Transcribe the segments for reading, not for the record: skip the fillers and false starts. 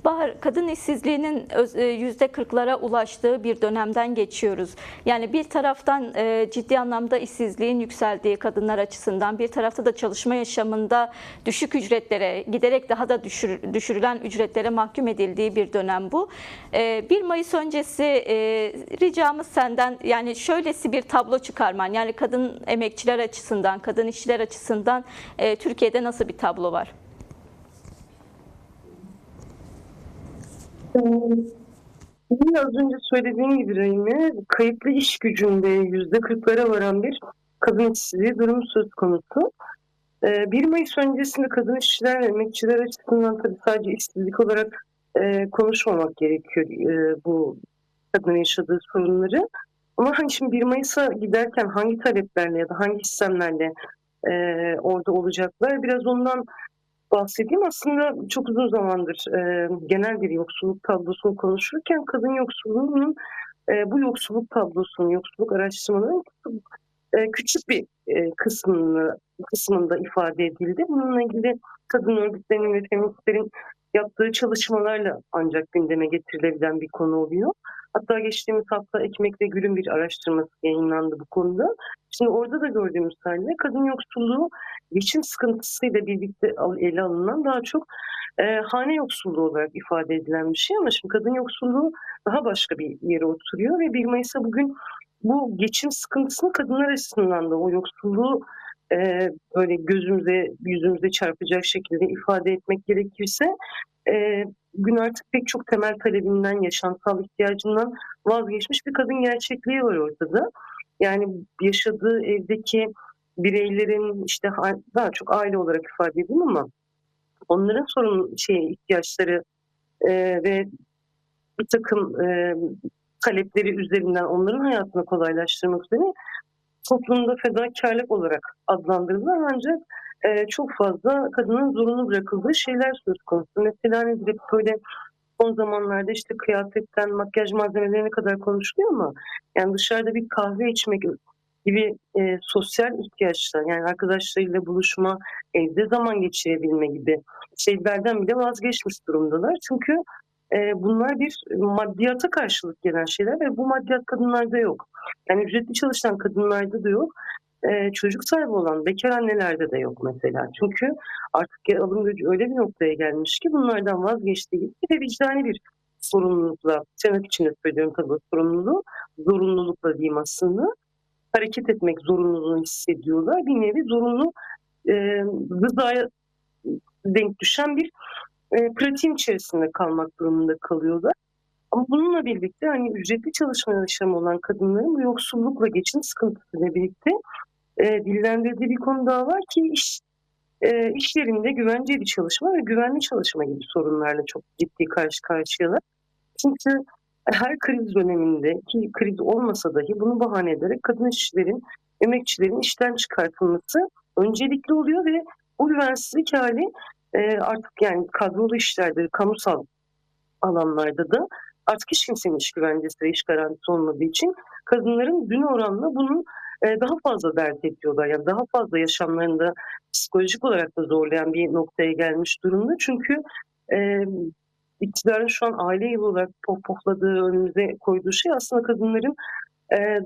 Bahar, kadın işsizliğinin %40'lara ulaştığı bir dönemden geçiyoruz. Yani bir taraftan ciddi anlamda işsizliğin yükseldiği kadınlar açısından, bir tarafta da çalışma yaşamında düşük ücretlere, giderek daha da düşürülen ücretlere mahkum edildiği bir dönem bu. 1 Mayıs öncesi ricamız senden, yani şöylesi bir tablo çıkarman, yani kadın emekçiler açısından, kadın işçiler açısından Türkiye'de nasıl bir tablo var? Az önce söylediğim gibi Rahime, kayıtlı iş gücünde %40'lara varan bir kadın işsizliği durumu söz konusu. 1 Mayıs öncesinde kadın işçiler ve emekçiler açısından tabii sadece işsizlik olarak konuşmamak gerekiyor bu kadının yaşadığı sorunları. Ama hani şimdi 1 Mayıs'a giderken hangi taleplerle ya da hangi sistemlerle orada olacaklar, biraz ondan bahsedeyim. Aslında çok uzun zamandır genel bir yoksulluk tablosunu konuşurken kadın yoksulluğunun bu yoksulluk tablosunun, yoksulluk araştırmalarının küçük bir kısmında ifade edildi. Bununla ilgili kadın örgütlerinin ve feministlerin yaptığı çalışmalarla ancak gündeme getirilebilen bir konu oluyor. Hatta geçtiğimiz hafta Ekmek ve Gül'ün bir araştırması yayınlandı bu konuda. Şimdi orada da gördüğümüz halde kadın yoksulluğu geçim sıkıntısıyla birlikte ele alınan daha çok hane yoksulluğu olarak ifade edilen bir şey, ama şimdi kadın yoksulluğu daha başka bir yere oturuyor ve 1 Mayıs'a bugün bu geçim sıkıntısını kadınlar açısından da o yoksulluğu böyle gözümüze, yüzümüze çarpacak şekilde ifade etmek gerekirse bugün artık pek çok temel talebinden, yaşamsal ihtiyacından vazgeçmiş bir kadın gerçekliği var ortada. Yani yaşadığı evdeki bireylerin, işte daha çok aile olarak ifade edeyim, ama onların ihtiyaçları ve bir takım talepleri üzerinden onların hayatını kolaylaştırmak üzere toplumda fedakarlık olarak adlandırılır, ancak çok fazla kadının zorunlu bırakıldığı şeyler söz konusu. Mesela hep böyle son zamanlarda işte kıyafetten makyaj malzemelerine kadar konuşuluyor, ama yani dışarıda bir kahve içmek gibi sosyal ihtiyaçlar, yani arkadaşlarıyla buluşma, evde zaman geçirebilme gibi şeylerden bile vazgeçmiş durumdalar. Çünkü bunlar bir maddiyata karşılık gelen şeyler ve bu maddiyat kadınlarda yok. Yani ücretli çalışan kadınlarda da yok. Çocuk sahibi olan bekar annelerde de yok mesela. Çünkü artık alım gücü öyle bir noktaya gelmiş ki bunlardan vazgeçtiği gibi bir de vicdani bir sorumlulukla, tırnak içinde söylüyorum tabii sorumluluğu, zorunlulukla diyeyim aslında, hareket etmek zorunluluğunu hissediyorlar. Bir nevi zorunlu e, rızaya denk düşen bir pratiğin içerisinde kalmak durumunda kalıyorlar. Ama bununla birlikte hani ücretli çalışma yaşamı olan kadınların bu yoksullukla, geçim sıkıntısıyla birlikte dillendirdiği bir konu daha var ki iş yerinde güvenceli çalışma ve güvenli çalışma gibi sorunlarla çok ciddi karşı karşıyalar. Çünkü her kriz döneminde, ki kriz olmasa dahi, bunu bahane ederek kadın işçilerin, emekçilerin işten çıkartılması öncelikli oluyor ve bu güvensizlik hali artık yani kadrolu işlerde, kamusal alanlarda da artık hiç kimsenin iş güvencesi ve iş garantisi olmadığı için kadınların dün oranla bunu daha fazla dert ediyorlar. Yani daha fazla yaşamlarında psikolojik olarak da zorlayan bir noktaya gelmiş durumda. Çünkü e, iktidarın şu an aile yılı olarak pohpohladığı, önümüze koyduğu şey aslında kadınların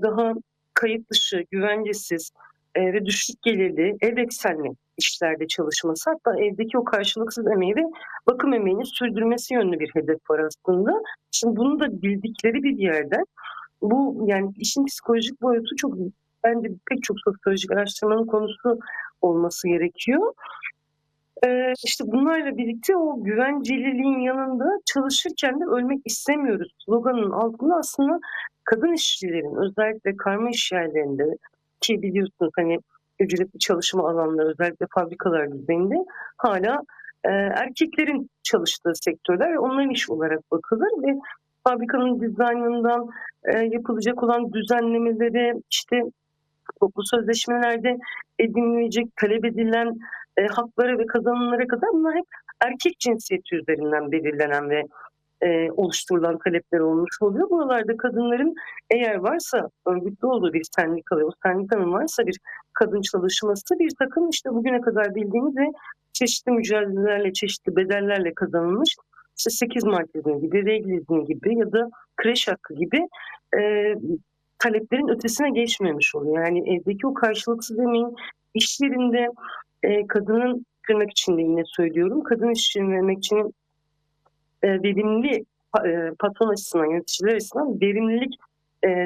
daha kayıt dışı, güvencesiz ve düşük gelirli, ev eksenli işlerde çalışması, hatta evdeki o karşılıksız emeği ve bakım emeğini sürdürmesi yönlü bir hedef var aslında. Şimdi bunu da bildikleri bir yerden, bu yani işin psikolojik boyutu çok, bence pek çok sosyolojik araştırmanın konusu olması gerekiyor. İşte bunlarla birlikte o güvenceliliğin yanında çalışırken de ölmek istemiyoruz sloganının altında aslında kadın işçilerin, özellikle karma iş yerlerinde, ki biliyorsunuz hani ücretli çalışma alanları özellikle fabrikalar düzeyinde hala erkeklerin çalıştığı sektörler ve onların iş olarak bakılır ve fabrikanın dizaynından yapılacak olan düzenlemeleri, işte toplu sözleşmelerde edinilecek, talep edilen haklara ve kazanımlara kadar bunlar hep erkek cinsiyeti üzerinden belirlenen ve oluşturulan talepler olmuş oluyor. Buralarda kadınların eğer varsa örgütlü olduğu bir sendika ve o sendikanın varsa bir kadın çalışması, bir takım işte bugüne kadar bildiğimiz ve çeşitli mücadelelerle, çeşitli bedellerle kazanılmış işte 8 Mart izni gibi, regl izni gibi ya da kreş hakkı gibi taleplerin ötesine geçmemiş oluyor. Yani evdeki o karşılıksız emeğin iş yerinde kadının, tırnak içinde yine söylüyorum, kadın işçinin ve emekçinin verimli patron açısından, yöneticiler açısından verimlilik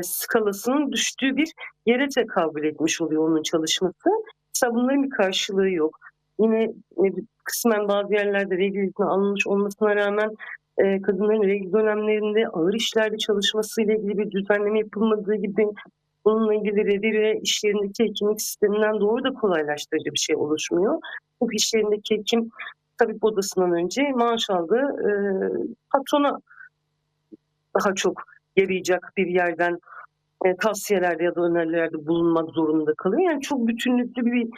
skalasının düştüğü bir yere tekabül etmiş oluyor onun çalışması. Mesela bunların bir karşılığı yok. Yine kısmen bazı yerlerde regl izni alınmış olmasına rağmen kadınların regl dönemlerinde ağır işlerde çalışmasıyla ilgili bir düzenleme yapılmadığı gibi bununla ilgili revire iş yerindeki hekimlik sisteminden doğru da kolaylaştırıcı bir şey oluşmuyor. Çünkü iş yerindeki hekim tabip odasından önce maaş aldığı patrona daha çok yarayacak bir yerden tavsiyelerde ya da önerilerde bulunmak zorunda kalıyor. Yani çok bütünlüklü bir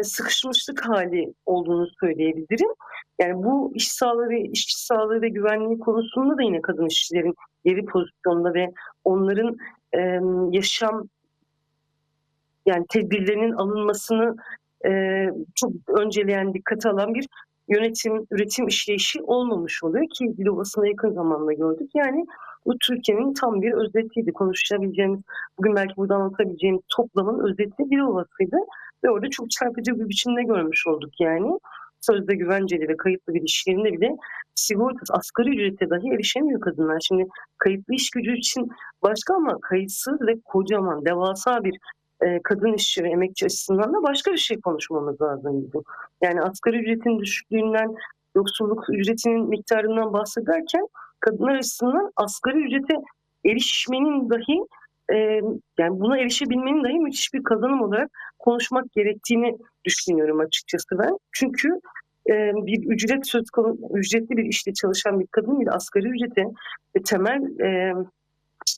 sıkışmışlık hali olduğunu söyleyebilirim. Yani bu iş sağlığı ve işçi sağlığı ve güvenliği konusunda da yine kadın işçilerin yeri pozisyonda ve onların yaşam, yani tedbirlerinin alınmasını çok önceleyen, dikkate alan bir yönetim, üretim işleyişi olmamış oluyor ki Dilovası'nda yakın zamanda gördük. Yani bu Türkiye'nin tam bir özetiydi. Konuşabileceğimiz, bugün belki buradan anlatabileceğimiz toplamın özeti Dilovası'ydı ve orada çok çarpıcı bir biçimde görmüş olduk yani. Sözde güvenceli ve kayıtlı bir iş yerinde bile sigorta, asgari ücrete dahi erişemiyor kadınlar. Şimdi kayıtlı iş gücü için başka ama kayıtsız ve kocaman, devasa bir kadın işçi ve emekçi açısından da başka bir şey konuşmamız lazım. Yani asgari ücretin düşüklüğünden, yoksulluk ücretinin miktarından bahsederken kadınlar açısından asgari ücrete erişmenin dahi yani buna erişebilmenin dahi müthiş bir kazanım olarak konuşmak gerektiğini düşünüyorum açıkçası ben. Çünkü bir ücret söz konusu, ücretli bir işte çalışan bir kadın bile asgari ücrete ve temel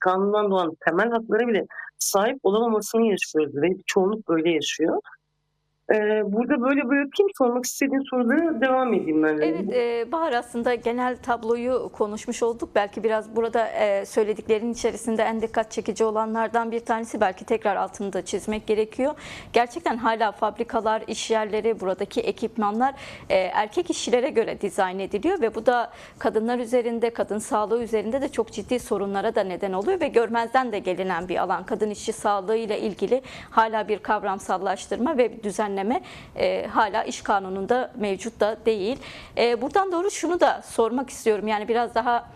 kanundan doğan temel haklara bile sahip olamamasını yaşıyoruz ve çoğunluk böyle yaşıyor. Burada böyle bırakayım, sormak istediğin sorulara devam edeyim ben de. Evet, Bahar, aslında genel tabloyu konuşmuş olduk. Belki biraz burada söylediklerin içerisinde en dikkat çekici olanlardan bir tanesi, belki tekrar altını da çizmek gerekiyor. Gerçekten hala fabrikalar, iş yerleri, buradaki ekipmanlar erkek işçilere göre dizayn ediliyor ve bu da kadınlar üzerinde, kadın sağlığı üzerinde de çok ciddi sorunlara da neden oluyor ve görmezden de gelinen bir alan. Kadın işçi sağlığı ile ilgili hala bir kavramsallaştırma ve düzenleme hala iş kanununda mevcut da değil. Buradan doğru şunu da sormak istiyorum. Yani biraz daha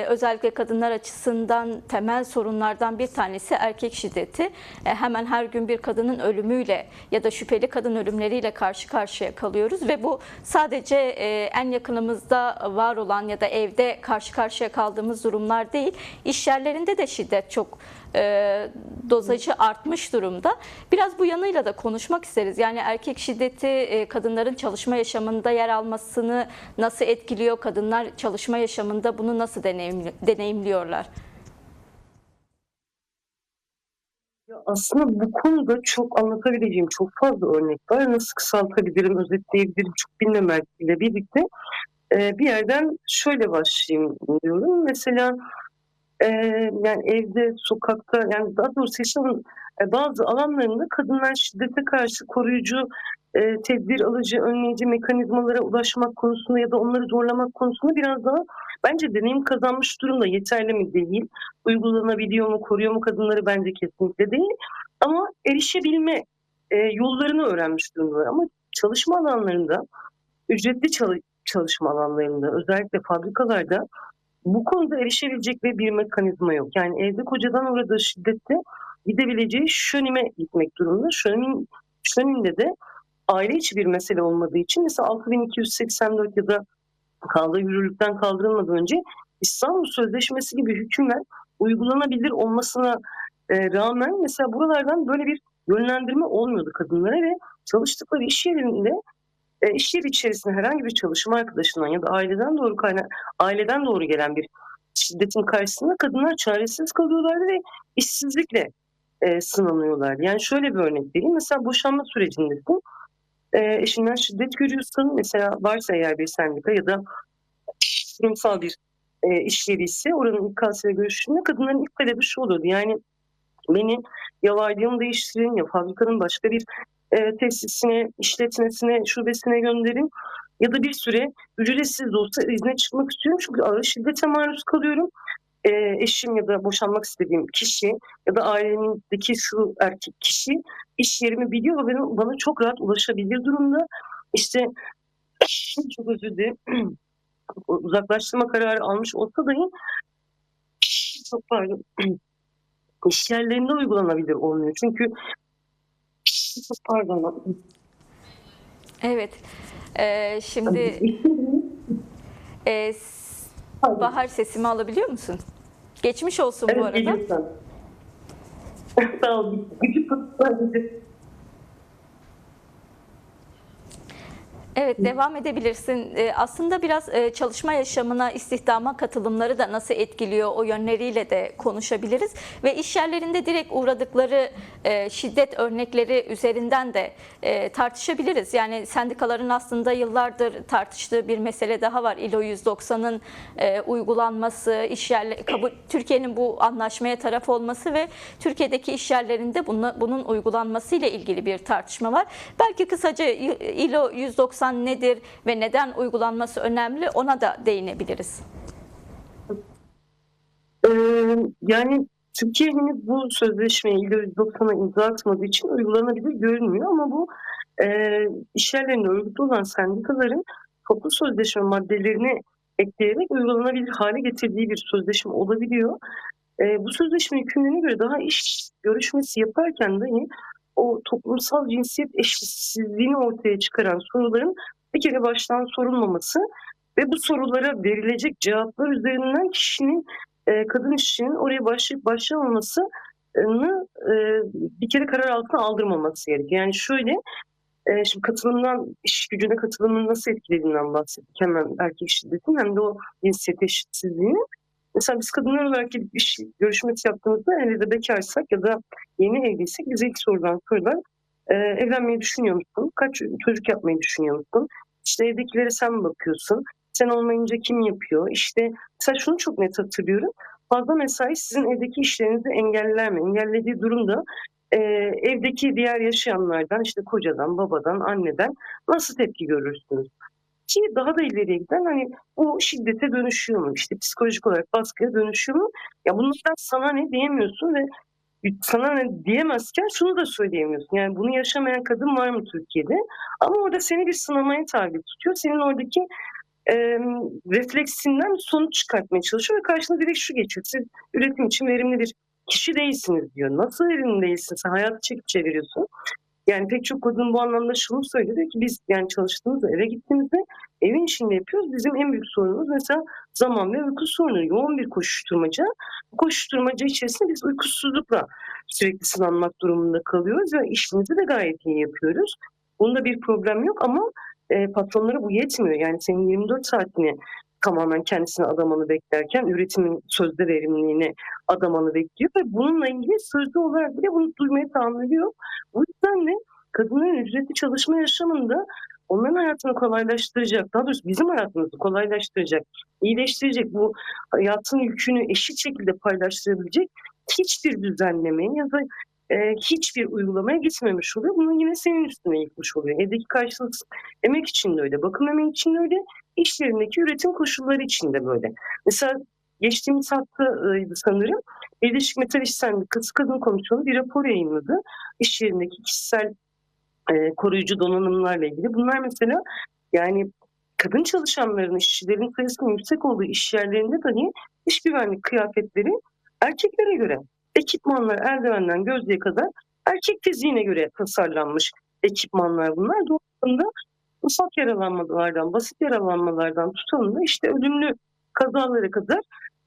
özellikle kadınlar açısından temel sorunlardan bir tanesi erkek şiddeti. Hemen her gün bir kadının ölümüyle ya da şüpheli kadın ölümleriyle karşı karşıya kalıyoruz ve bu sadece en yakınımızda var olan ya da evde karşı karşıya kaldığımız durumlar değil. İş yerlerinde de şiddet çok dozajı artmış durumda. Biraz bu yanıyla da konuşmak isteriz. Yani erkek şiddeti kadınların çalışma yaşamında yer almasını nasıl etkiliyor? Kadınlar çalışma yaşamında bunu nasıl deneyimliyorlar? Aslında bu konuda çok anlatabileceğim çok fazla örnek var. Nasıl kısaltabilirim, özetleyebilirim çok bilmemekle birlikte bir yerden şöyle başlayayım diyorum. Mesela yani evde, sokakta, yani daha doğrusu yaşamın bazı alanlarında kadınlar şiddete karşı koruyucu, tedbir alıcı, önleyici mekanizmalara ulaşmak konusunda ya da onları zorlamak konusunda biraz daha bence deneyim kazanmış durumda. Yeterli mi? Değil. Uygulanabiliyor mu, koruyor mu kadınları? Bence kesinlikle değil. Ama erişebilme yollarını öğrenmiş durumda. Ama çalışma alanlarında, ücretli çalışma alanlarında, özellikle fabrikalarda bu konuda erişebilecekleri bir mekanizma yok. Yani evde kocadan uğradığı şiddette gidebileceği şönime gitmek durumunda. Şönimde de aile içi bir mesele olmadığı için mesela 6284 ya da kaldığı yürürlükten kaldırılmadan önce İstanbul Sözleşmesi gibi hükümler uygulanabilir olmasına rağmen mesela buralardan böyle bir yönlendirme olmuyordu kadınlara ve çalıştıkları iş yerinde iş yeri içerisinde herhangi bir çalışma arkadaşından ya da aileden doğru gelen bir şiddetin karşısında kadınlar çaresiz kalıyorlardı ve işsizlikle sınanıyorlar. Yani şöyle bir örnek vereyim. Mesela boşanma sürecindesin. Eşinden şiddet görüyorsun. Mesela varsa eğer bir sendika ya da kurumsal bir iş yeri ise oranın İK'sıyla görüştüğünde kadınların ilk talebi şu oluyordu. Yani beni ya vardiyamı değiştirin ya fabrikanın başka bir tesisine, işletmesine, şubesine gönderin ya da bir süre ücretsiz de olsa izne çıkmak istiyorum. Çünkü ağır şiddete maruz kalıyorum. Eşim ya da boşanmak istediğim kişi ya da ailemdeki şu erkek kişi iş yerimi biliyor ve bana çok rahat ulaşabilir durumda. İşte çok özür dilerim. Uzaklaştırma kararı almış olsa dahi çok pardon. İş yerlerinde uygulanabilir olmuyor. Çünkü çok pardon. Evet. Şimdi e, Bahar, sesimi alabiliyor musun? Geçmiş olsun bu Evet, arada. geliyorsan. Sağ ol. Küçük kutlar. Evet, devam edebilirsin. Aslında biraz çalışma yaşamına, istihdama katılımları da nasıl etkiliyor, o yönleriyle de konuşabiliriz. Ve iş yerlerinde direkt uğradıkları şiddet örnekleri üzerinden de tartışabiliriz. Yani sendikaların aslında yıllardır tartıştığı bir mesele daha var. ILO 190'ın uygulanması, Türkiye'nin bu anlaşmaya taraf olması ve Türkiye'deki iş yerlerinde bunun uygulanması ile ilgili bir tartışma var. Belki kısaca ILO 190 nedir ve neden uygulanması önemli, ona da değinebiliriz. Yani Türkiye henüz bu sözleşmeye ILO 190'a imza atmadığı için uygulanabilir görünmüyor ama bu iş yerlerinde örgütlü olan sendikaların toplu sözleşme maddelerini ekleyerek uygulanabilir hale getirdiği bir sözleşme olabiliyor. Bu sözleşme hükümlerine göre daha iş görüşmesi yaparken dahi o toplumsal cinsiyet eşitsizliğini ortaya çıkaran soruların bir kere baştan sorulmaması ve bu sorulara verilecek cevaplar üzerinden kişinin, kadın işçinin oraya başlayıp başlamamasını bir kere karar altına aldırmaması gerekiyor. Yani şöyle, şimdi iş gücüne katılımın nasıl etkilediğinden bahsettik. Hem erkek şiddetin hem de o cinsiyet eşitsizliğini. Mesela biz kadınlar olarak gidip iş görüşmesi yaptığımızda, hele de bekarsak ya da yeni evliysek bize ilk sorulan sorular evlenmeyi düşünüyor musun? Kaç çocuk yapmayı düşünüyor musun? İşte evdekilere sen mi bakıyorsun? Sen olmayınca kim yapıyor? İşte mesela şunu çok net hatırlıyorum. Fazla mesai sizin evdeki işlerinizi engeller mi? Engellediği durumda evdeki diğer yaşayanlardan, işte kocadan, babadan, anneden nasıl tepki görürsünüz? Ki daha da ileriye giden hani bu şiddete dönüşüyor mu? İşte psikolojik olarak baskıya dönüşüyor mu? Ya bunlardan sana ne diyemiyorsun ve sana ne diyemezken şunu da söyleyemiyorsun. Yani bunu yaşamayan kadın var mı Türkiye'de? Ama orada seni bir sınamaya tabi tutuyor. Senin oradaki refleksinden bir sonuç çıkartmaya çalışıyor ve karşına direkt şu geçiyor. Siz üretim için verimli bir kişi değilsiniz diyor. Nasıl verimli değilsin? Sen hayatı çekip çeviriyorsun. Yani pek çok kadın bu anlamda şunu söylüyor ki biz yani çalıştığımızda eve gittiğimizde evin içinde yapıyoruz. Bizim en büyük sorunumuz mesela zaman ve uyku sorunu. Yoğun bir koşuşturmaca. Bu koşuşturmaca içerisinde biz uykusuzlukla sürekli sınanmak durumunda kalıyoruz ve işimizi de gayet iyi yapıyoruz. Bunda bir problem yok ama patronlara bu yetmiyor. Yani senin 24 saatini tamamen kendisine adamanı beklerken üretimin sözde verimliliğine adamanı bekliyor ve bununla ilgili sözlü olarak bile bunu duymaya tahammül ediyor. O yüzden de kadınların ücretli çalışma yaşamında onların hayatını kolaylaştıracak, daha doğrusu bizim hayatımızı kolaylaştıracak, iyileştirecek, bu hayatın yükünü eşit şekilde paylaştırabilecek hiçbir düzenlemeye ya da hiçbir uygulamaya gitmemiş oluyor. Bunu yine senin üstüne yıkmış oluyor. Evdeki karşılıksız emek için de öyle, bakım emeği için de öyle, iş yerindeki üretim koşulları için de böyle. Mesela geçtiğimiz haftaydı sanırım, Birleşik Metal İş Sendikası Kadın Komisyonu bir rapor yayınladı. İş yerindeki kişisel koruyucu donanımlarla ilgili. Bunlar mesela yani kadın çalışanların, işçilerin sayısının yüksek olduğu iş yerlerinde dahi iş güvenlik kıyafetleri erkeklere göre. Ekipmanlar eldivenden gözlüğe kadar erkek fiziğine göre tasarlanmış ekipmanlar bunlar. Dolayısıyla ufak yaralanmalardan, basit yaralanmalardan tutalım da işte ölümlü kazalara kadar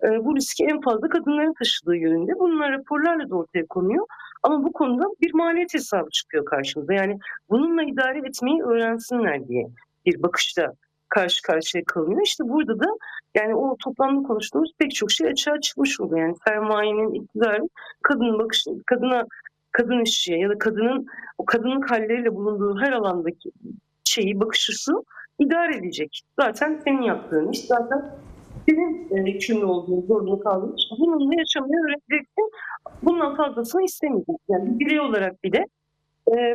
bu riski en fazla kadınların taşıdığı yönünde. Bunlar raporlarla da ortaya konuyor. Ama bu konuda bir maliyet hesabı çıkıyor karşımıza. Yani bununla idare etmeyi öğrensinler diye bir bakışla karşı karşıya kalınıyor. İşte burada da yani o toplamda konuştuğumuz pek çok şey açığa çıkmış oluyor. Yani sermayenin, iktidarın kadın bakışı, kadın işçiye ya da o kadınlık halleriyle bulunduğu her alandaki bakış açısı idare edecek. Zaten senin yaptığın iş, zaten senin yükümlü olduğun, zorunlu kaldığın iş. Bununla yaşamayı öğreteceksin. Bundan fazlasını istemeyecek. Yani bir birey olarak bile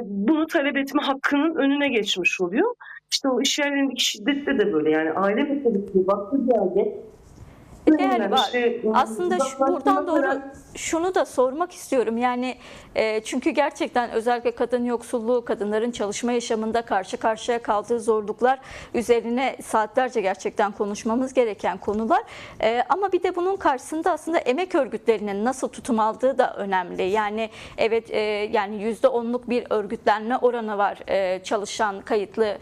bunu talep etme hakkının önüne geçmiş oluyor. İşte o iş yerlerindeki şiddette de böyle, yani aile meselesi baktığı bir yerde Yani var. işte Aslında buradan uzaklaştırmak doğru veren. şunu da sormak istiyorum. Yani çünkü gerçekten özellikle kadın yoksulluğu, kadınların çalışma yaşamında karşı karşıya kaldığı zorluklar üzerine saatlerce gerçekten konuşmamız gereken konular. Ama bir de bunun karşısında aslında emek örgütlerinin nasıl tutum aldığı da önemli. Yani evet, yani %10'luk bir örgütlenme oranı var çalışan kayıtlı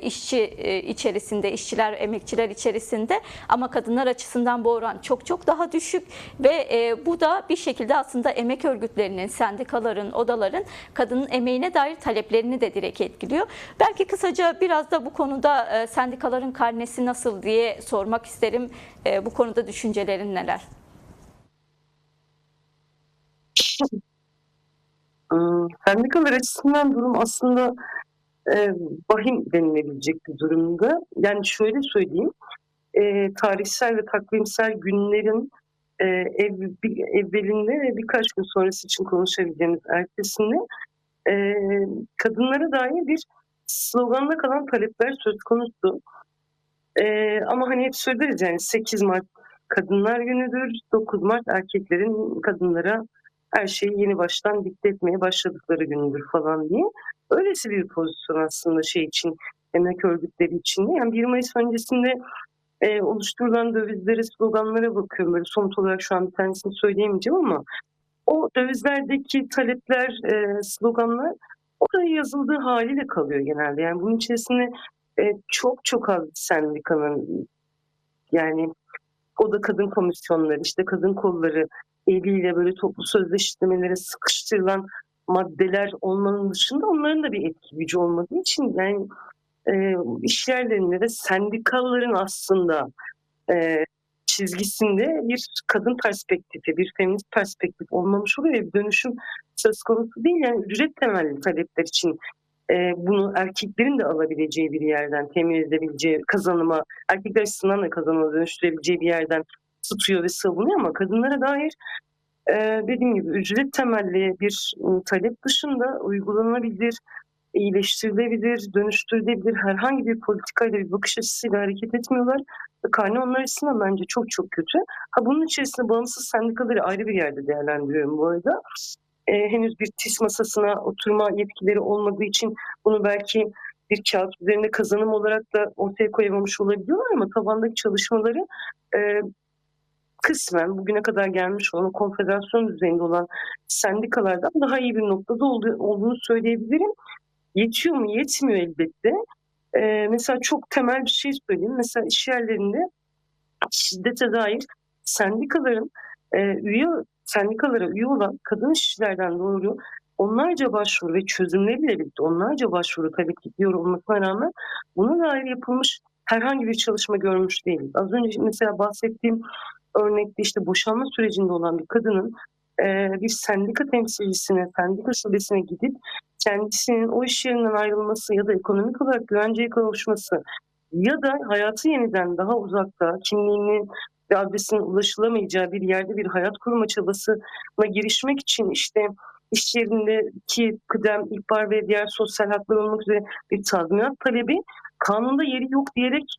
işçi içerisinde, işçiler, emekçiler içerisinde, ama kadınlar açısından bu oran çok çok daha düşük ve bu da bir şekilde aslında emek örgütlerinin, sendikaların, odaların kadının emeğine dair taleplerini de direkt etkiliyor. Belki kısaca biraz da bu konuda sendikaların karnesi nasıl diye sormak isterim. Bu konuda düşüncelerin neler? Sendikalar açısından durum aslında vahim denilebilecek bir durumda. Yani şöyle söyleyeyim, tarihsel ve takvimsel günlerin evvelinde ve birkaç gün sonrası için konuşabileceğimiz ertesinde kadınlara dair bir sloganda kalan talepler söz konusu. Ama hani hep söyleriz, yani 8 Mart Kadınlar Günü'dür, 9 Mart erkeklerin kadınlara her şeyi yeni baştan dikte etmeye başladıkları gündür falan diye. Öylesi bir pozisyon aslında şey için, emek örgütleri için de. Yani 1 Mayıs öncesinde oluşturulan dövizlere, sloganlara bakıyorum. Böyle somut olarak şu an bir tanesini söyleyemeyeceğim ama o dövizlerdeki talepler, sloganlar oraya yazıldığı haliyle kalıyor genelde. Yani bunun içerisinde çok çok az sendikanın, yani o da kadın komisyonları, işte kadın kolları eliyle böyle toplu sözleşmelere sıkıştırılan maddeler olmanın dışında onların da bir etki gücü olmadığı için, yani iş yerlerinde de sendikaların aslında e, çizgisinde bir kadın perspektifi, bir feminist perspektif olmamış oluyor ve bir dönüşüm söz konusu değil. Yani ücret temelli talepler için bunu erkeklerin de alabileceği bir yerden, temin edebileceği kazanıma, erkekler açısından da kazanıma dönüştürebileceği bir yerden tutuyor ve savunuyor, ama kadınlara dair dediğim gibi ücret temelli bir talep dışında uygulanabilir, iyileştirilebilir, dönüştürülebilir herhangi bir politikayla, bir bakış açısıyla hareket etmiyorlar. Karne onlar açısından bence çok çok kötü. Ha, bunun içerisinde bağımsız sendikaları ayrı bir yerde değerlendiriyorum bu arada. Henüz bir TİS masasına oturma yetkileri olmadığı için bunu belki bir kağıt üzerinde kazanım olarak da ortaya koyamamış olabiliyorlar, ama tabandaki çalışmaları e, kısmen bugüne kadar gelmiş olan konfederasyon düzeyinde olan sendikalardan daha iyi bir noktada olduğunu söyleyebilirim. Yetiyor mu? Yetmiyor elbette. Mesela çok temel bir şey söyleyeyim. Mesela iş yerlerinde şiddete dair sendikaların üye sendikalara üye olan kadın işçilerden doğru onlarca başvuru ve çözümleriyle birlikte onlarca başvuru talep ediyor olmasına rağmen buna dair yapılmış herhangi bir çalışma görmüş değiliz. Az önce mesela bahsettiğim örnekte işte boşanma sürecinde olan bir kadının bir sendika temsilcisine, sendika şubesine gidip kendisinin o iş yerinden ayrılması ya da ekonomik olarak güvenceye kavuşması ya da hayatı yeniden daha uzakta, kimliğini ve adresinin ulaşılamayacağı bir yerde bir hayat kurma çabasına girişmek için işte iş yerindeki kıdem, ihbar ve diğer sosyal haklar olmak üzere bir tazminat talebi kanunda yeri yok diyerek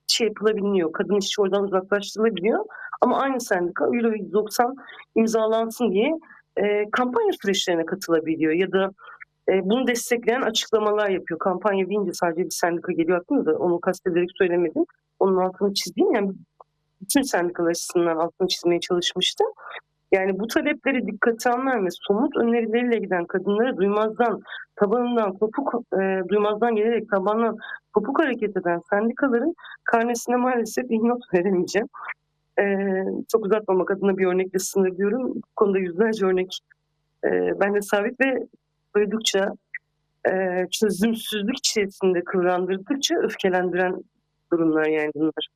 şey yapılabiliyor. Kadın işçi oradan uzaklaştırılabiliyor. Ama aynı sendika Euro 190 imzalansın diye kampanya süreçlerine katılabiliyor ya da bunu destekleyen açıklamalar yapıyor. Kampanya deyince sadece bir sendika geliyor aklıma, da onu kastederek söylemedim. Onun altını çizeyim. Yani bütün sendikalar açısından altını çizmeye çalışmıştım. Yani bu talepleri dikkate almayan ve somut önerileriyle giden kadınları tabanından duymazdan gelerek tabandan kopuk hareket eden sendikaların karnesine maalesef bir not veremeyeceğim. Çok uzatmamak adına bir örnekle sınırlıyorum. Bu konuda yüzlerce örnek bende sabit ve duydukça çözümsüzlük içerisinde kıvrandırdıkça öfkelendiren durumlar yani bunlar.